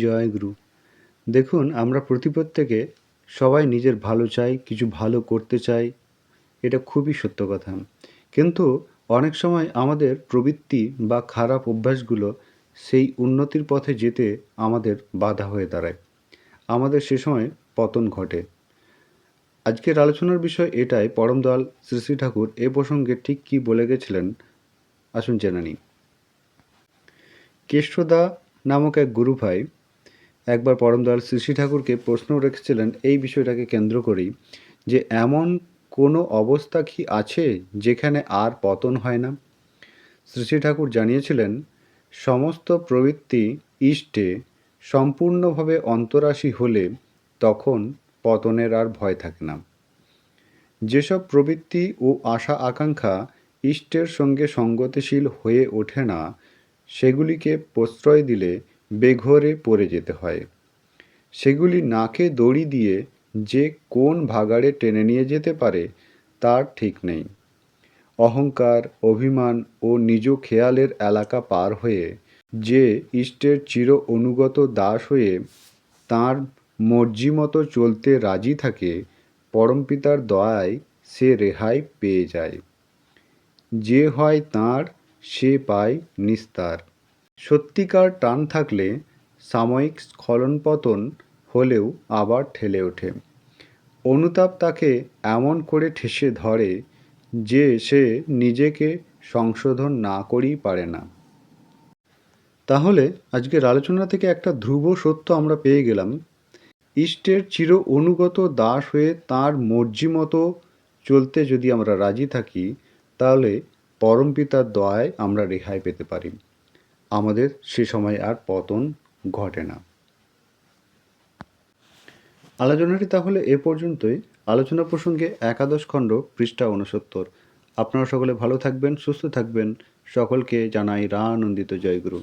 জয়গুরু। দেখুন, আমরা প্রত্যেকে সবাই নিজের ভালো চাই, কিছু ভালো করতে চাই। এটা খুবই সত্য কথা। কিন্তু অনেক সময় আমাদের প্রবৃত্তি বা খারাপ অভ্যাসগুলো সেই উন্নতির পথে যেতে আমাদের বাধা হয়ে দাঁড়ায়। আমাদের সে সময় পতন ঘটে। আজকের আলোচনার বিষয় এটাই, পরম দয়াল শ্রী শ্রী ঠাকুর এ প্রসঙ্গে ঠিক কী বলে গেছিলেন, আসুন জেনে নিই। কেষ্টদা নামক এক গুরু ভাই একবার পরম দয়াল শ্রী শ্রী ঠাকুরকে প্রশ্ন রেখেছিলেন এই বিষয়টাকে কেন্দ্র করেই, যে এমন কোনো অবস্থা কি আছে যেখানে আর পতন হয় না? শ্রী শ্রী ঠাকুর জানিয়েছিলেন, সমস্ত প্রবৃত্তি ইষ্টে সম্পূর্ণভাবে অন্তরাশী হলে তখন পতনের আর ভয় থাকে না। যেসব প্রবৃত্তি ও আশা আকাঙ্ক্ষা ইষ্টের সঙ্গে সঙ্গতিশীল হয়ে ওঠে না, সেগুলিকে প্রশ্রয় দিলে বেঘোরে পড়ে যেতে হয়। সেগুলি নাকে দড়ি দিয়ে যে কোন ভাগাড়ে টেনে নিয়ে যেতে পারে তার ঠিক নেই। অহংকার, অভিমান ও নিজ খেয়ালের এলাকা পার হয়ে যে ইষ্টের চির অনুগত দাস হয়ে তাঁর মর্জি মতো চলতে রাজি থাকে, পরমপিতার দয়ায় সে রেহাই পেয়ে যায়। যে হয় তাঁর, সে পায় নিস্তার। সত্যিকার টান থাকলে সাময়িক স্খলন পতন হলেও আবার ঠেলে ওঠে। অনুতাপ তাকে এমন করে ঠেসে ধরে যে সে নিজেকে সংশোধন না করেই পারে না। তাহলে আজকের আলোচনা থেকে একটা ধ্রুব সত্য আমরা পেয়ে গেলাম, ইষ্টের চির অনুগত দাস হয়ে তাঁর মর্জি মতো চলতে যদি আমরা রাজি থাকি, তাহলে পরমপিতার দয়ায় আমরা রেহাই পেতে পারি। আমাদের সে সময় আর পতন ঘটে না। আলোচনাটি তাহলে এ পর্যন্তই। আলোচনা প্রসঙ্গে একাদশ খণ্ড, পৃষ্ঠা 69। আপনারা সকলে ভালো থাকবেন, সুস্থ থাকবেন। সকলকে জানাই রানন্দিত জয়গুরু।